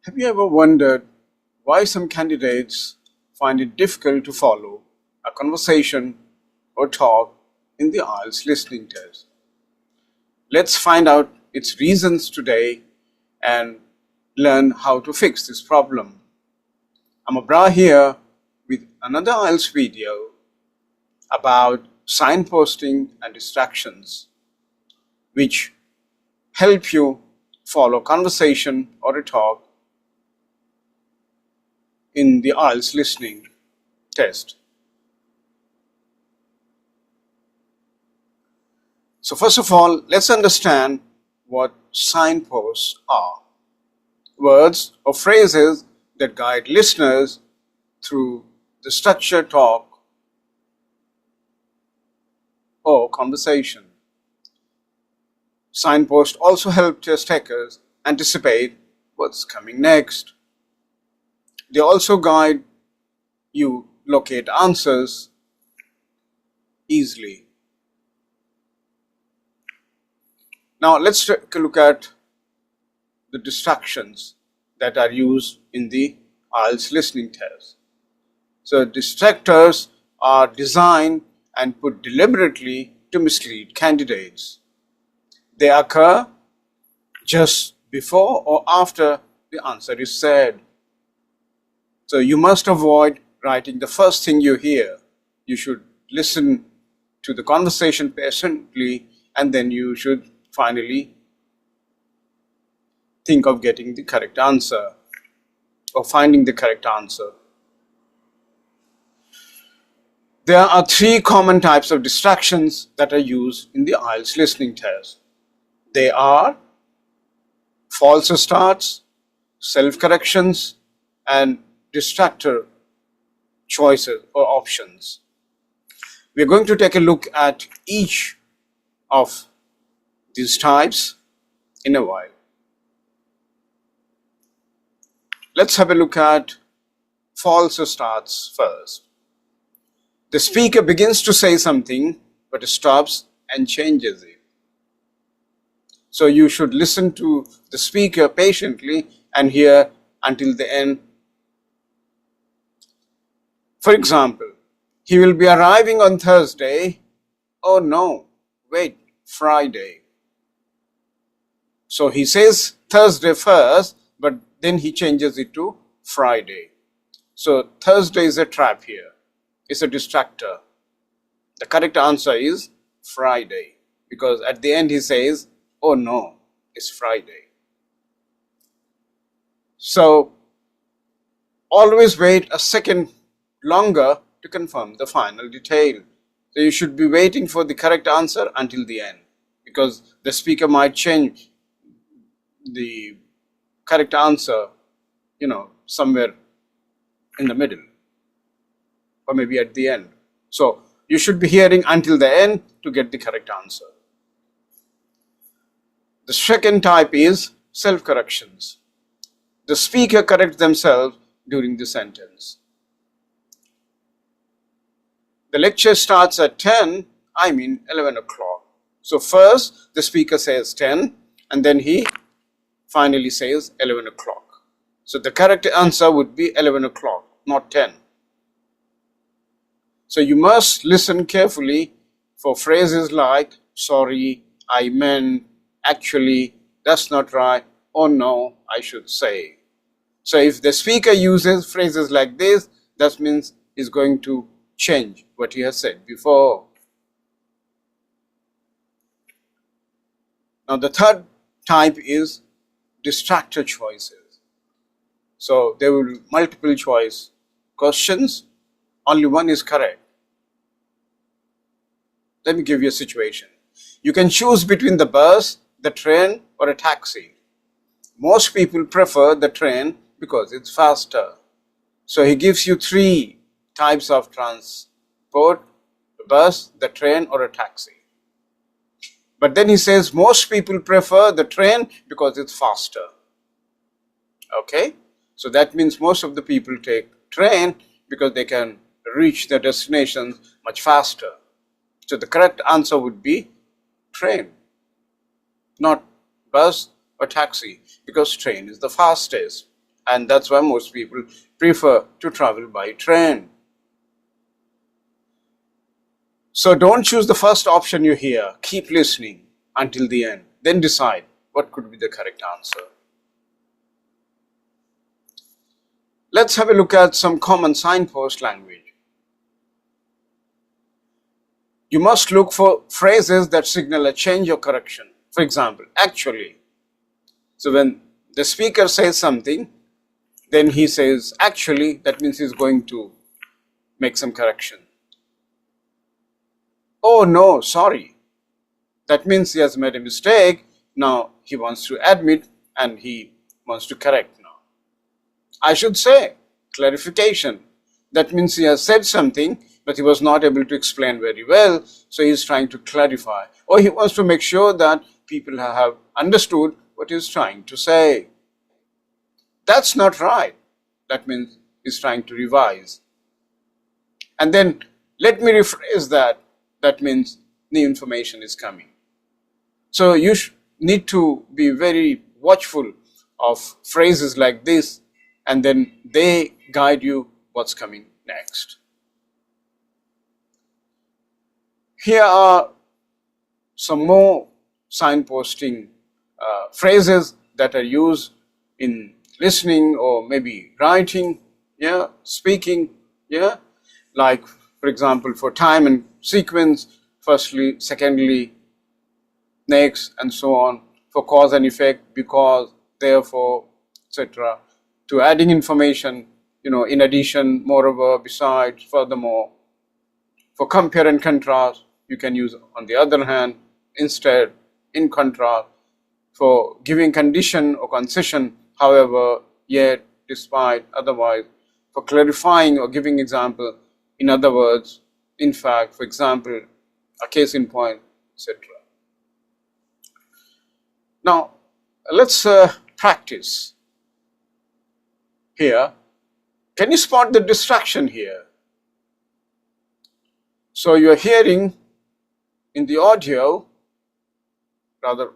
Have you ever wondered why some candidates find it difficult to follow a conversation or talk in the IELTS listening test? Let's find out its reasons today and learn how to fix this problem. I'm Abra here with another IELTS video about signposting and distractions, which help you follow conversation or a talk in the IELTS listening test. So first of all, let's understand what signposts are. Words or phrases that guide listeners through the structured talk or conversation. Signposts also help test takers anticipate what's coming next. They also guide you locate answers easily. Now let's take a look at the distractions that are used in the IELTS listening test. So distractors are designed and put deliberately to mislead candidates. They occur just before or after the answer is said. So you must avoid writing the first thing you hear. You should listen to the conversation patiently, and then you should finally think of getting the correct answer or finding the correct answer. There are three common types of distractions that are used in the IELTS listening test. They are false starts, self-corrections, and distractor choices or options. We are going to take a look at each of these types in a while. Let's have a look at false starts first. The speaker begins to say something but stops and changes it. So you should listen to the speaker patiently and hear until the end. For example, he will be arriving on Thursday. Oh no, wait, Friday. So he says Thursday first, but then he changes it to Friday. So Thursday is a trap here. It's a distractor. The correct answer is Friday, because at the end he says, oh no, it's Friday. So always wait a second longer to confirm the final detail. So you should be waiting for the correct answer until the end, because the speaker might change the correct answer, somewhere in the middle or maybe at the end. So you should be hearing until the end to get the correct answer. The second type is self-corrections. The speaker corrects themselves during the sentence. The lecture starts at 11 o'clock. So first the speaker says 10 and then he finally says 11 o'clock. So the correct answer would be 11 o'clock, not 10. So you must listen carefully for phrases like sorry, I meant, actually, that's not right, oh no, I should say. So if the speaker uses phrases like this, that means he's going to change what he has said before. Now the third type is distractor choices. So there will be multiple choice questions, only one is correct. Let me give you a situation. You can choose between the bus, the train, or a taxi. Most people prefer the train because it's faster. So he gives you three types of transport: the bus, the train, or a taxi. But then he says most people prefer the train because it's faster. Okay? So that means most of the people take train because they can reach their destinations much faster. So the correct answer would be train, not bus or taxi, because train is the fastest. and that's why most people prefer to travel by train. So don't choose the first option you hear. Keep listening until the end. Then decide what could be the correct answer. Let's have a look at some common signpost language. You must look for phrases that signal a change or correction. For example, actually. So when the speaker says something, then he says actually, that means he's going to make some correction. Oh no, sorry. That means he has made a mistake. Now he wants to admit and he wants to correct now. I should say, clarification. That means he has said something, but he was not able to explain very well, so he is trying to clarify. Or he wants to make sure that people have understood what he is trying to say. That's not right. That means he's trying to revise. And then let me rephrase that. That means new information is coming. So you need to be very watchful of phrases like this, and then they guide you what's coming next. Here are some more signposting phrases that are used in listening or maybe writing, speaking, like for example for time and sequence, firstly, secondly, next, and so on, for cause and effect, because, therefore, etc. To adding information, in addition, moreover, besides, furthermore. For compare and contrast, you can use on the other hand, instead, in contrast. For giving condition or concession, however, yet, despite, otherwise. For clarifying or giving example, in other words, in fact, for example, a case in point, etc. Now, let's practice here. Can you spot the distraction here? So you're hearing in the audio, rather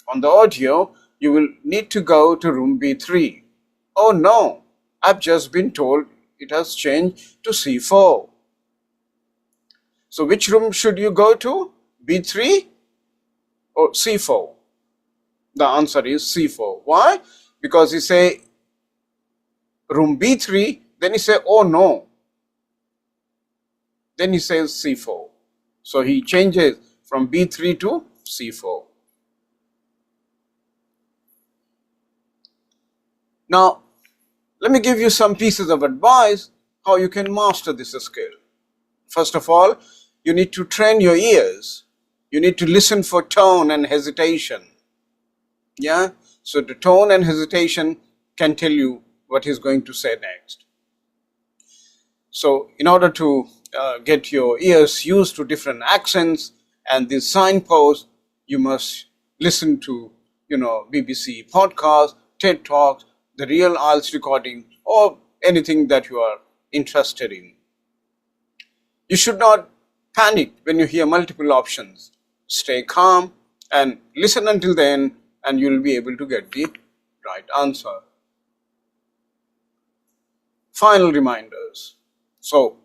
on the audio, you will need to go to room B3. Oh no, I've just been told it has changed to C4. So which room should you go to? B3 or C4? The answer is C4. Why? Because you say room B3, then you say, oh no. Then he says C4. So he changes from B3 to C4. Now, let me give you some pieces of advice how you can master this skill. First of all, you need to train your ears. You need to listen for tone and hesitation. So the tone and hesitation can tell you what he's going to say next. So in order to get your ears used to different accents and these signposts, you must listen to, BBC podcasts, TED Talks, the real IELTS recording, or anything that you are interested in. You should not panic when you hear multiple options. Stay calm and listen until the end, and you will be able to get the right answer. Final reminders. So,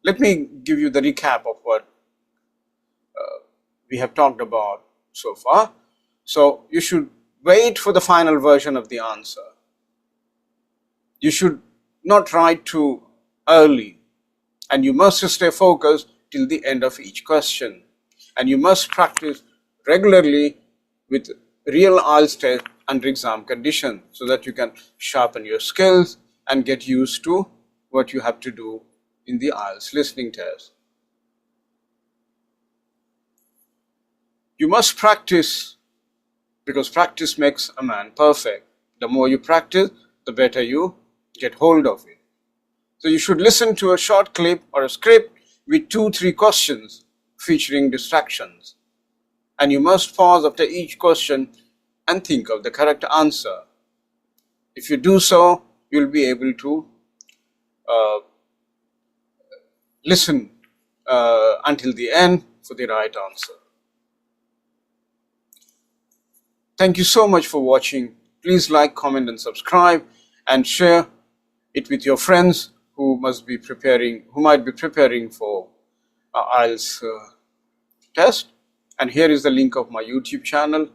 let me give you the recap of what we have talked about so far. So, you should wait for the final version of the answer. You should not write too early, and you must stay focused till the end of each question. And you must practice regularly with real IELTS test under exam conditions so that you can sharpen your skills and get used to what you have to do in the IELTS listening test. You must practice, because practice makes a man perfect. The more you practice, the better you get hold of it. So you should listen to a short clip or a script with 2-3 questions featuring distractions. And you must pause after each question and think of the correct answer. If you do so, you'll be able to listen until the end for the right answer. Thank you so much for watching. Please like, comment and subscribe, and share it with your friends who might be preparing for IELTS test. And here is the link of my YouTube channel.